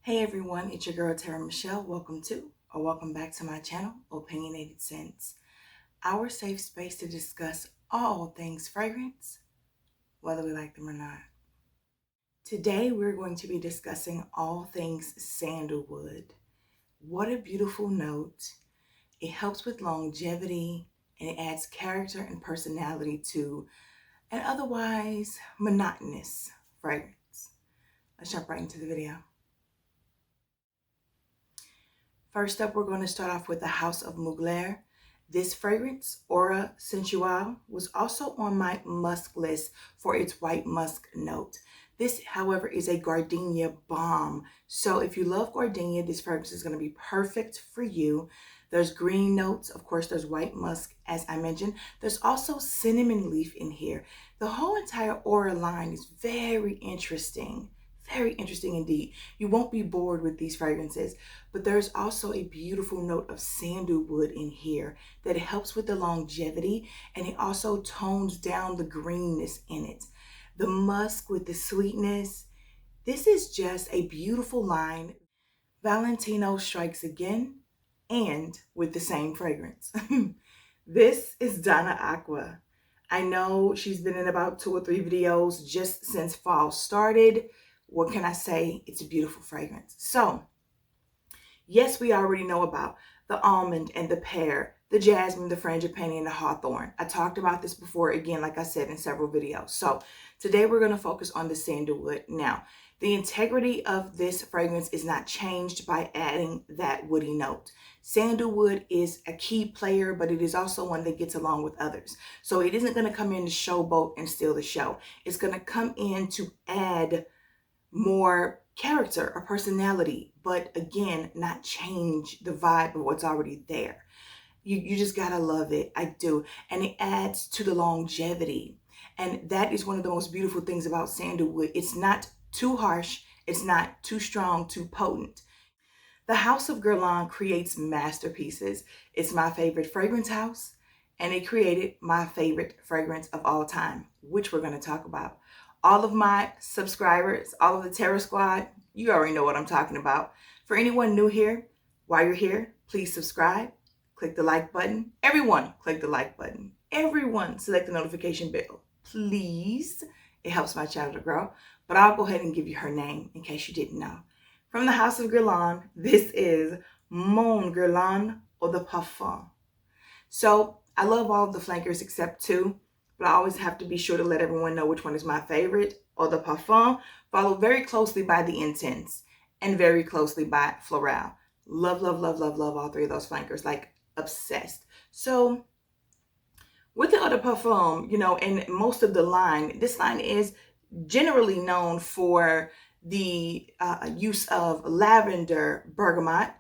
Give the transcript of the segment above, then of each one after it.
Hey everyone, it's your girl TeraMichelle. Welcome back to my channel, Opinionated Scents, our safe space to discuss all things fragrance, whether we like them or not. Today we're going to be discussing all things sandalwood. What a beautiful note. It helps with longevity and it adds character and personality to an otherwise monotonous fragrance. Let's jump right into the video. First up, we're going to start off with the House of Mugler. This fragrance, Aura Sensuelle, was also on my musk list for its white musk note. This, however, is a gardenia bomb. So if you love gardenia, this fragrance is going to be perfect for you. There's green notes. Of course, there's white musk, as I mentioned. There's also cinnamon leaf in here. The whole entire Aura line is very interesting. Very interesting indeed. You won't be bored with these fragrances, but there's also a beautiful note of sandalwood in here that helps with the longevity, and it also tones down the greenness in it. The musk with the sweetness. This is just a beautiful line. Valentino strikes again, and with the same fragrance. This is Donna Aqua. I know she's been in about 2 or 3 videos just since fall started. What can I say? It's a beautiful fragrance. So, yes, we already know about the almond and the pear, the jasmine, the frangipani, and the hawthorn. I talked about this before, again, like I said, in several videos. So, today we're going to focus on the sandalwood. Now, the integrity of this fragrance is not changed by adding that woody note. Sandalwood is a key player, but it is also one that gets along with others. So, it isn't going to come in to showboat and steal the show. It's going to come in to add more character or personality, but again, not change the vibe of what's already there. You just gotta love it. I do. And it adds to the longevity. And that is one of the most beautiful things about sandalwood. It's not too harsh. It's not too strong, too potent. The House of Guerlain creates masterpieces. It's my favorite fragrance house, and it created my favorite fragrance of all time, which we're going to talk about. All of my subscribers, all of the Terra Squad, you already know what I'm talking about. For anyone new here, while you're here, please subscribe, click the like button. Everyone, click the like button. Everyone, select the notification bell, please. It helps my channel to grow. But I'll go ahead and give you her name in case you didn't know. From the House of Guerlain, this is Mon Guerlain Eau de Parfum. So I love all of the flankers except 2. But I always have to be sure to let everyone know which one is my favorite. Eau de Parfum, followed very closely by the Intense, and very closely by Floral. Love, love, love, love, love all 3 of those flankers, like obsessed. So with the Eau de Parfum, and most of the line, this line is generally known for the use of lavender, bergamot,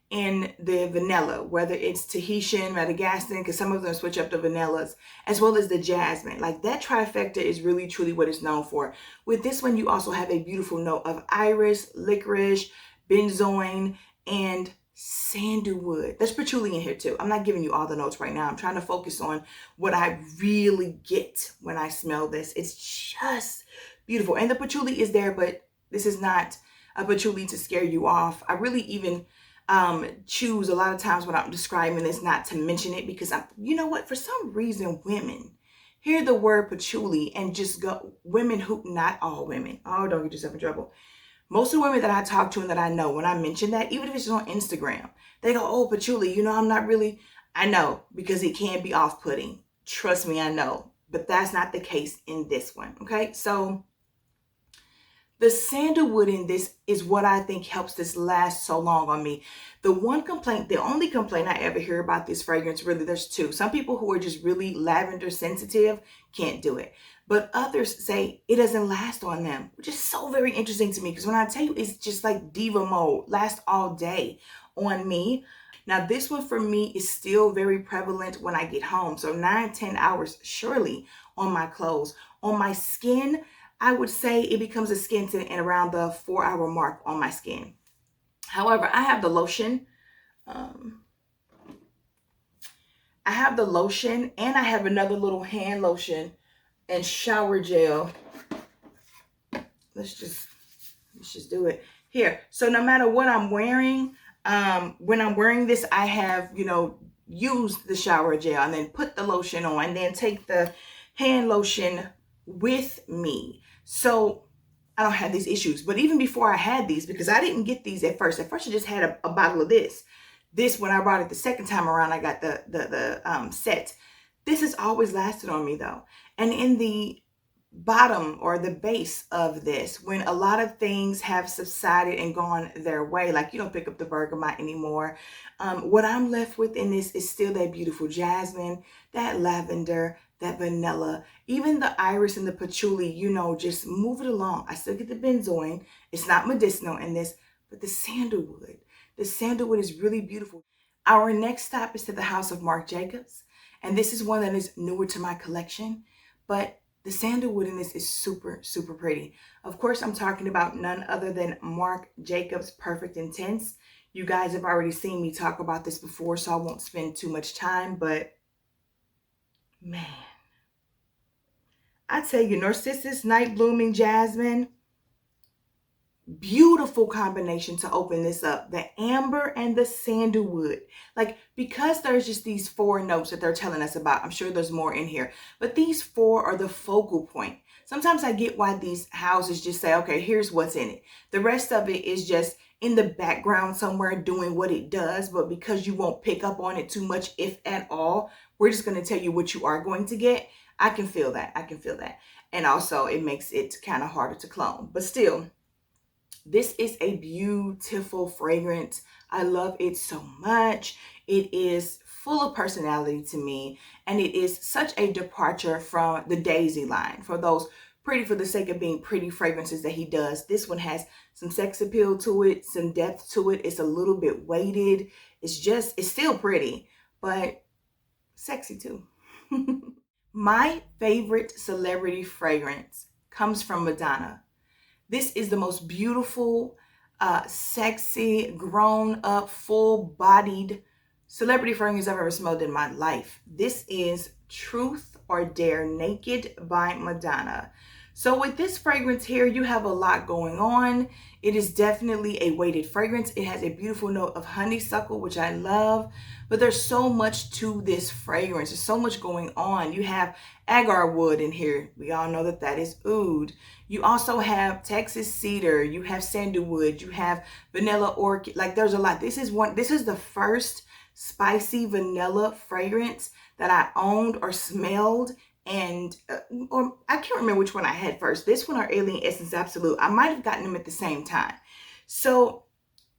in the vanilla, whether it's Tahitian, Madagascan, because some of them switch up the vanillas, as well as the jasmine. Like that trifecta is really truly what it's known for. With this one, you also have a beautiful note of iris, licorice, benzoin, and sandalwood. There's patchouli in here too. I'm not giving you all the notes right now. I'm trying to focus on what I really get when I smell this. It's just beautiful. And the patchouli is there, but this is not a patchouli to scare you off. I really even choose a lot of times when I'm describing this not to mention it, because you know what, for some reason women hear the word patchouli and just go, women who, not all women, oh, don't get yourself in trouble. Most of the women that I talk to and that I know, when I mention that, even if it's on Instagram, they go, oh, patchouli, I'm not really, I know, because it can be off-putting. Trust me, I know, but that's not the case in this one, okay? So the sandalwood in this is what I think helps this last so long on me. The only complaint I ever hear about this fragrance, really, there's 2. Some people who are just really lavender sensitive can't do it. But others say it doesn't last on them, which is so very interesting to me. Because when I tell you, it's just like diva mode, lasts all day on me. Now, this one for me is still very prevalent when I get home. So 9-10 hours surely on my clothes. On my skin, I would say it becomes a skin tint in around the 4-hour mark on my skin. However, I have the lotion. And I have another little hand lotion and shower gel. Let's just do it. here. So no matter what I'm wearing, when I'm wearing this, I have, used the shower gel and then put the lotion on and then take the hand lotion with me. So I don't have these issues. But even before I had these, because I didn't get these at first. At first I just had a bottle of this. This, when I brought it the second time around, I got the set. This has always lasted on me though. And in the bottom or the base of this, when a lot of things have subsided and gone their way, like you don't pick up the bergamot anymore, what I'm left with in this is still that beautiful jasmine, that lavender, that vanilla, even the iris and the patchouli, just move it along. I still get the benzoin. It's not medicinal in this, but the sandalwood. The sandalwood is really beautiful. Our next stop is to the house of Marc Jacobs. And this is one that is newer to my collection, but the sandalwood in this is super, super pretty. Of course, I'm talking about none other than Marc Jacobs Perfect Intense. You guys have already seen me talk about this before, so I won't spend too much time, but man, I tell you, Narcissus Night Blooming Jasmine, beautiful combination to open this up. The amber and the sandalwood. Like, because there's just these 4 notes that they're telling us about, I'm sure there's more in here, but these 4 are the focal point. Sometimes I get why these houses just say, okay, here's what's in it. The rest of it is just in the background somewhere doing what it does, but because you won't pick up on it too much, if at all, we're just going to tell you what you are going to get. I can feel that. I can feel that. And also it makes it kind of harder to clone, but still, this is a beautiful fragrance. I love it so much. It is full of personality to me, and it is such a departure from the Daisy line. For those pretty for the sake of being pretty fragrances that he does, this one has some sex appeal to it, some depth to it. It's a little bit weighted. It's still pretty, but sexy too. My favorite celebrity fragrance comes from Madonna. This is the most beautiful, sexy, grown-up, full-bodied celebrity fragrance I've ever smelled in my life. This is Truth or Dare Naked by Madonna. So with this fragrance here, you have a lot going on. It is definitely a weighted fragrance. It has a beautiful note of honeysuckle, which I love, but there's so much to this fragrance. There's so much going on. You have agar wood in here. We all know that that is oud. You also have Texas cedar. You have sandalwood. You have vanilla orchid. Like, there's a lot. This is the first spicy vanilla fragrance that I owned or smelled. And or I can't remember which one I had first, this one or Alien Essence Absolute. I might have gotten them at the same time. So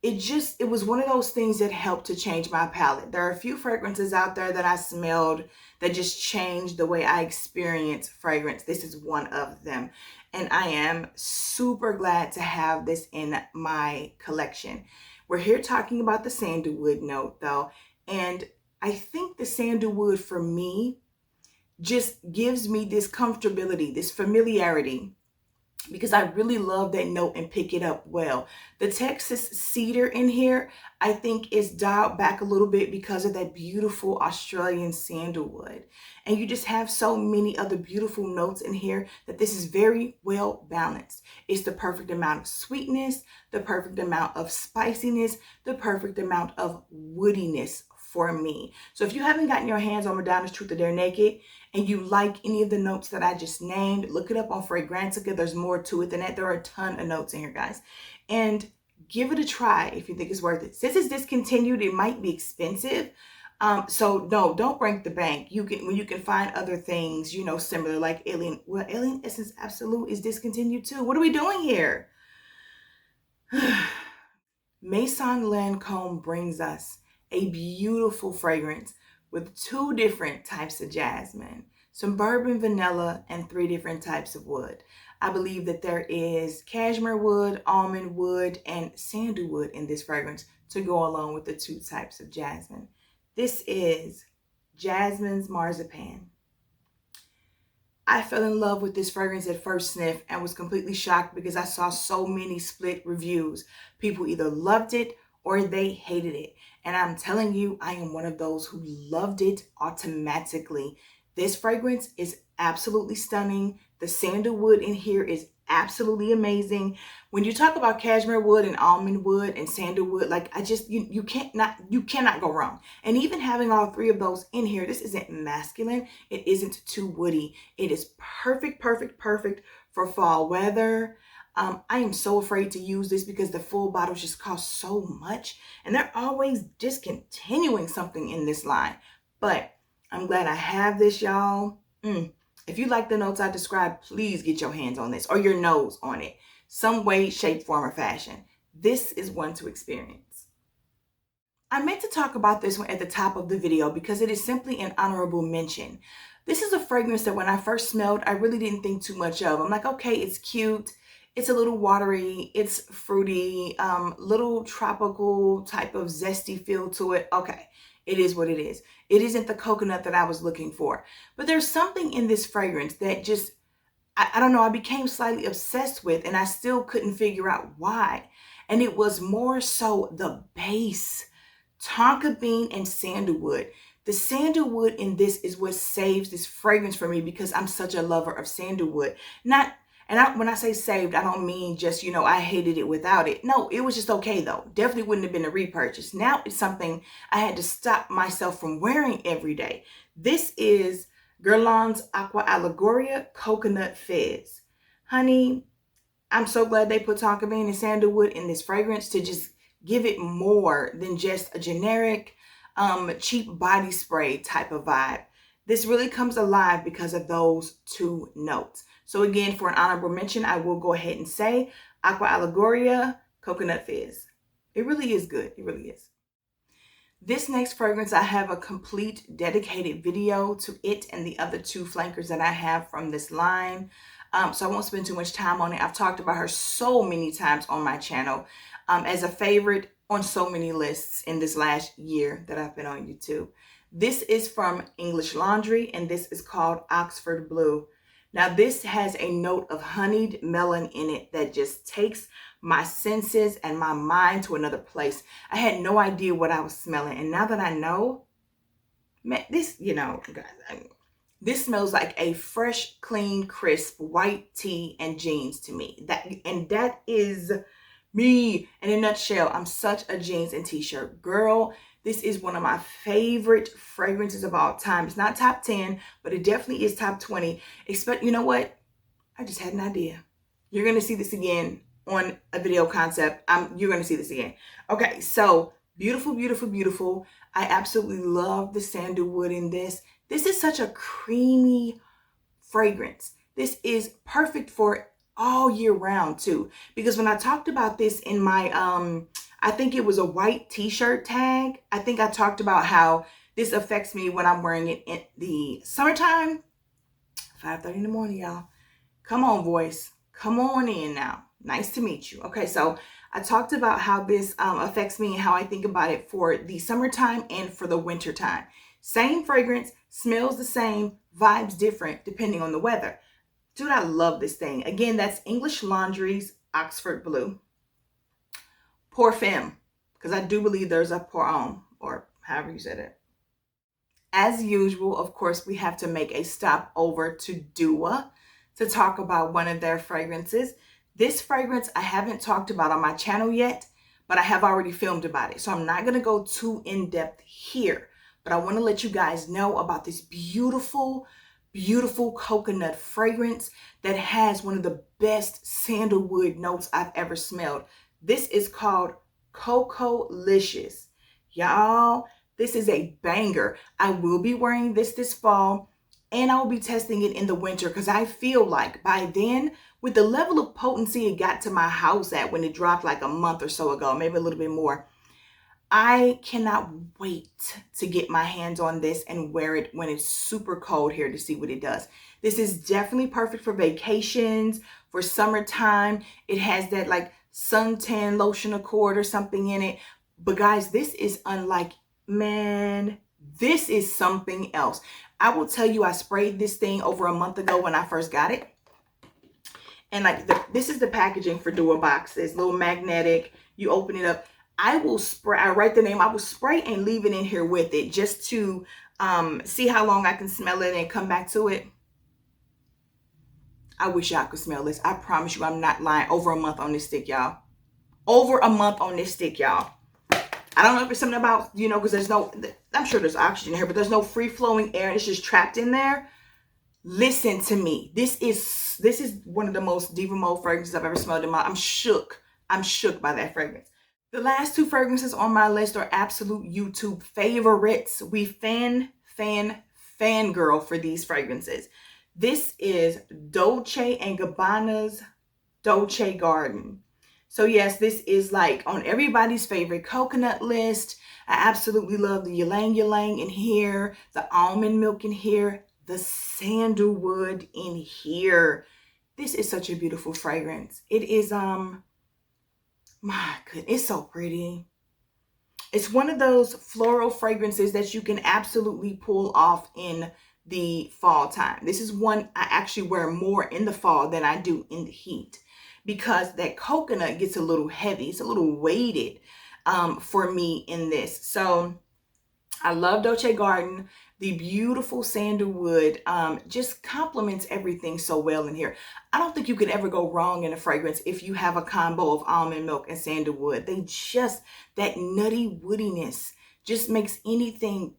it was one of those things that helped to change my palette. There are a few fragrances out there that I smelled that just changed the way I experience fragrance. This is one of them. And I am super glad to have this in my collection. We're here talking about the sandalwood note though. And I think the sandalwood for me just gives me this comfortability, this familiarity, because I really love that note and pick it up well. The Texas cedar in here, I think, is dialed back a little bit because of that beautiful Australian sandalwood. And you just have so many other beautiful notes in here that this is very well balanced. It's the perfect amount of sweetness, the perfect amount of spiciness, the perfect amount of woodiness for me. So if you haven't gotten your hands on Madonna's Truth or Dare Naked and you like any of the notes that I just named, look it up on Fragrantica. There's more to it than that. There are a ton of notes in here, guys. And give it a try if you think it's worth it. Since it's discontinued, it might be expensive. So no, don't break the bank. When you can find other things, similar, like Alien Essence Absolute is discontinued too. What are we doing here? Maison Lancome brings us a beautiful fragrance with 2 different types of jasmine, some bourbon vanilla, and 3 different types of wood. I believe that there is cashmere wood, almond wood, and sandalwood in this fragrance to go along with the 2 types of jasmine. This is Jasmins Marzipan. I fell in love with this fragrance at first sniff and was completely shocked because I saw so many split reviews. People either loved it or they hated it. And I'm telling you, I am one of those who loved it automatically. This fragrance is absolutely stunning. The sandalwood in here is absolutely amazing. When you talk about cashmere wood and almond wood and sandalwood, like you cannot go wrong. And even having all three of those in here, this isn't masculine. It isn't too woody. It is perfect, perfect, perfect for fall weather. I am so afraid to use this because the full bottles just cost so much, and they're always discontinuing something in this line. But I'm glad I have this, y'all. If you like the notes I described, please get your hands on this or your nose on it. Some way, shape, form, or fashion. This is one to experience. I meant to talk about this one at the top of the video because it is simply an honorable mention. This is a fragrance that when I first smelled, I really didn't think too much of. I'm like, okay, it's cute. It's a little watery. It's fruity, little tropical type of zesty feel to it. Okay, it is what it is. It isn't the coconut that I was looking for. But there's something in this fragrance that just, I don't know, I became slightly obsessed with, and I still couldn't figure out why. And it was more so the base, tonka bean and sandalwood. The sandalwood in this is what saves this fragrance for me because I'm such a lover of sandalwood. When I say saved, I don't mean just, I hated it without it. No, it was just okay though. Definitely wouldn't have been a repurchase. Now it's something I had to stop myself from wearing every day. This is Guerlain's Aqua Allegoria Coconut Fizz. Honey, I'm so glad they put tonka bean and sandalwood in this fragrance to just give it more than just a generic, cheap body spray type of vibe. This really comes alive because of those two notes. So again, for an honorable mention, I will go ahead and say Aqua Allegoria Coconut Fizz. It really is good. It really is. This next fragrance, I have a complete dedicated video to it and the other two flankers that I have from this line. So I won't spend too much time on it. I've talked about her so many times on my channel as a favorite on so many lists in this last year that I've been on YouTube. This is from English Laundry, and this is called Oxford Blue. Now this has a note of honeyed melon in it that just takes my senses and my mind to another place. I had no idea what I was smelling, and now that I know, man, this, guys, this smells like a fresh, clean, crisp white tee and jeans to me. That is me in a nutshell. I'm such a jeans and t-shirt girl. This is one of my favorite fragrances of all time. It's not top 10, but it definitely is top 20. You know what? I just had an idea. You're going to see this again on a video concept. You're going to see this again. Okay, so beautiful, beautiful, beautiful. I absolutely love the sandalwood in this. This is such a creamy fragrance. This is perfect for all year round too. Because when I talked about this in my, I think it was a white t-shirt tag. I think I talked about how this affects me when I'm wearing it in the summertime. 5:30 in the morning, y'all. Come on, voice. Come on in now. Nice to meet you. Okay, so I talked about how this affects me and how I think about it for the summertime and for the wintertime. Same fragrance, smells the same, vibes different depending on the weather. Dude, I love this thing. Again, that's English Laundry's Oxford Blue. Perfume, because I do believe there's a pour on, or however you said it. As usual, of course, we have to make a stop over to Dua to talk about one of their fragrances. This fragrance I haven't talked about on my channel yet, but I have already filmed about it. So I'm not going to go too in-depth here, but I want to let you guys know about this beautiful, beautiful coconut fragrance that has one of the best sandalwood notes I've ever smelled. This is called Cocolicious. Y'all, this is a banger. I will be wearing this fall, and I will be testing it in the winter because I feel like by then, with the level of potency it got to my house at when it dropped like a month or so ago, maybe a little bit more, I cannot wait to get my hands on this and wear it when it's super cold here to see what it does. This is definitely perfect for vacations, for summertime. It has that like suntan lotion accord or something in it. But guys, this is unlike, man, this is something else. I will tell you, I sprayed this thing over a month ago when I first got it. And like this is the packaging for Dua box. It's little magnetic. You open it up. I will spray, I write the name, I will spray and leave it in here with it just to see how long I can smell it and come back to it. I wish y'all could smell this. I promise you, I'm not lying. Over a month on this stick, y'all. Over a month on this stick, y'all. I don't know if it's something about, you know, because there's no, I'm sure there's oxygen here, but there's no free flowing air. It's just trapped in there. Listen to me. This is one of the most Diva Mode fragrances I've ever smelled in my life. I'm shook. I'm shook by that fragrance. The last 2 fragrances on my list are absolute YouTube favorites. We fangirl for these fragrances. This is Dolce & Gabbana's Dolce Garden. So yes, this is like on everybody's favorite coconut list. I absolutely love the ylang ylang in here, the almond milk in here, the sandalwood in here. This is such a beautiful fragrance. It is, my goodness, it's so pretty. It's one of those floral fragrances that you can absolutely pull off in the fall time. This is one I actually wear more in the fall than I do in the heat, because that coconut gets a little heavy. It's a little weighted for me in this. So I love Dolce Garden. The beautiful sandalwood just complements everything so well in here. I don't think you could ever go wrong in a fragrance if you have a combo of almond milk and sandalwood. They just, that nutty woodiness just makes anything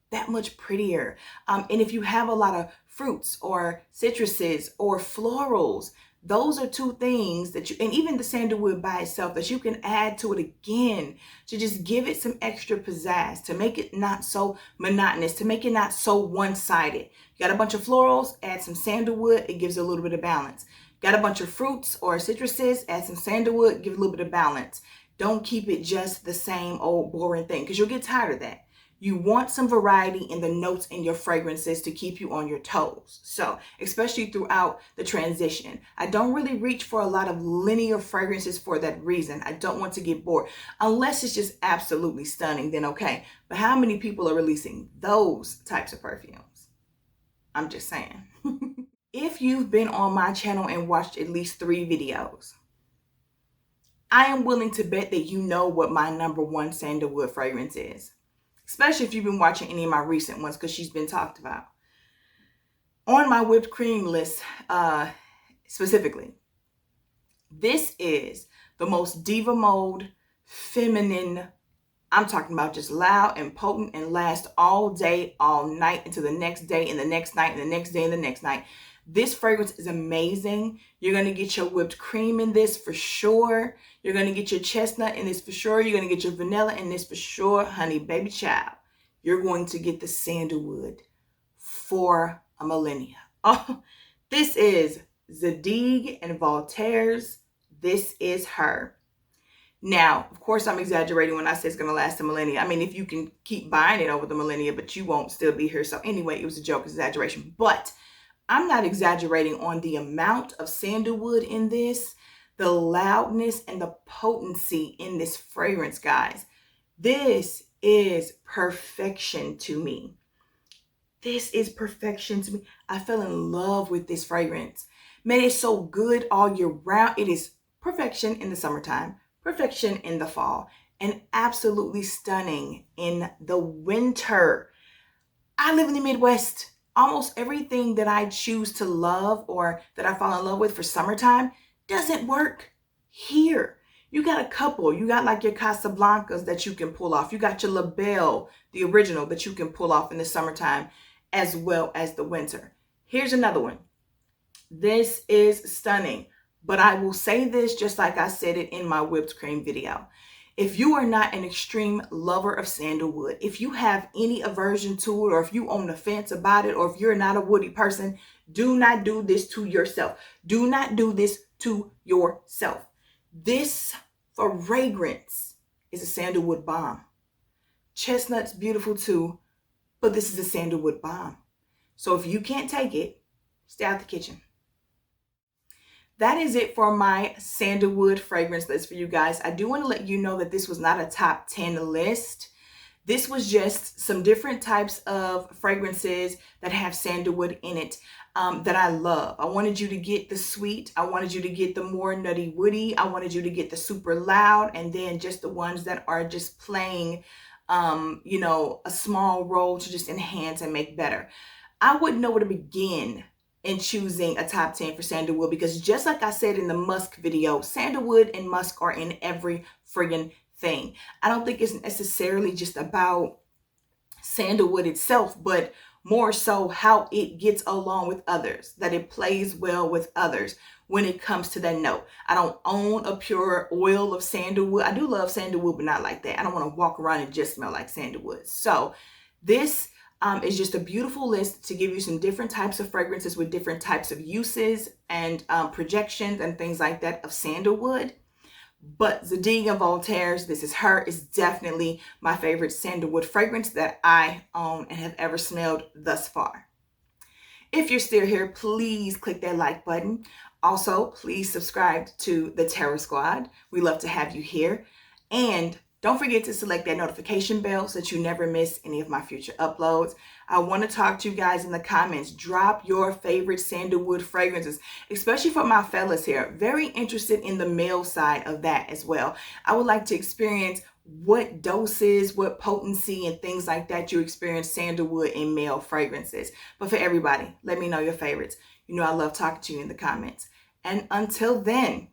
that much prettier. And if you have a lot of fruits or citruses or florals, those are 2 things that you, and even the sandalwood by itself, that you can add to it again to just give it some extra pizzazz, to make it not so monotonous, to make it not so one-sided. You got a bunch of florals, add some sandalwood, it gives a little bit of balance. Got a bunch of fruits or citruses, add some sandalwood, give it a little bit of balance. Don't keep it just the same old boring thing, because you'll get tired of that. You want some variety in the notes in your fragrances to keep you on your toes. So, especially throughout the transition. I don't really reach for a lot of linear fragrances for that reason. I don't want to get bored. Unless it's just absolutely stunning, then okay. But how many people are releasing those types of perfumes? I'm just saying. If you've been on my channel and watched at least 3 videos, I am willing to bet that you know what my #1 sandalwood fragrance is. Especially if you've been watching any of my recent ones, because she's been talked about. On my whipped cream list specifically, this is the most Diva Mode, feminine, I'm talking about just loud and potent and last all day, all night, into the next day and the next night and the next day and the next night. This fragrance is amazing. You're going to get your whipped cream in this for sure. You're going to get your chestnut in this for sure. You're going to get your vanilla in this for sure. Honey, baby child, you're going to get the sandalwood for a millennia. Oh, this is Zadig and Voltaire's This Is Her. Now, of course, I'm exaggerating when I say it's going to last a millennia. I mean, if you can keep buying it over the millennia, but you won't still be here. So anyway, it was a joke, exaggeration. But I'm not exaggerating on the amount of sandalwood in this, the loudness and the potency in this fragrance, guys. This is perfection to me. This is perfection to me. I fell in love with this fragrance. Man, it's so good all year round. It is perfection in the summertime, perfection in the fall, and absolutely stunning in the winter. I live in the Midwest. Almost everything that I choose to love or that I fall in love with for summertime doesn't work here. You got a couple. You got like your Casablancas that you can pull off. You got your La Belle, the original, that you can pull off in the summertime as well as the winter. Here's another one. This is stunning, but I will say this just like I said it in my whipped cream video. If you are not an extreme lover of sandalwood, if you have any aversion to it, or if you own the fence about it, or if you're not a woody person, do not do this to yourself. Do not do this to yourself. This fragrance is a sandalwood bomb. Chestnut's beautiful too, but this is a sandalwood bomb. So if you can't take it, stay out the kitchen. That is it for my sandalwood fragrance list for you guys. I do want to let you know that this was not a top 10 list. This was just some different types of fragrances that have sandalwood in it that I love. I wanted you to get the sweet. I wanted you to get the more nutty woody. I wanted you to get the super loud, and then just the ones that are just playing, you know, a small role to just enhance and make better. I wouldn't know where to begin in choosing a top 10 for sandalwood, because just like I said in the musk video, sandalwood and musk are in every friggin' thing. I don't think it's necessarily just about sandalwood itself, but more so how it gets along with others, that it plays well with others when it comes to that note. I don't own a pure oil of sandalwood. I do love sandalwood, but not like that. I don't want to walk around and just smell like sandalwood. So this is just a beautiful list to give you some different types of fragrances with different types of uses and projections and things like that of sandalwood. But Zadig Voltaire's This Is Her is definitely my favorite sandalwood fragrance that I own and have ever smelled thus far. If you're still here, please click that like button. Also, please subscribe to the Terra Squad. We love to have you here. And don't forget to select that notification bell so that you never miss any of my future uploads. I want to talk to you guys in the comments. Drop your favorite sandalwood fragrances, especially for my fellas here. Very interested in the male side of that as well. I would like to experience what doses, what potency, and things like that you experience sandalwood in male fragrances. But for everybody, let me know your favorites. You know I love talking to you in the comments. And until then,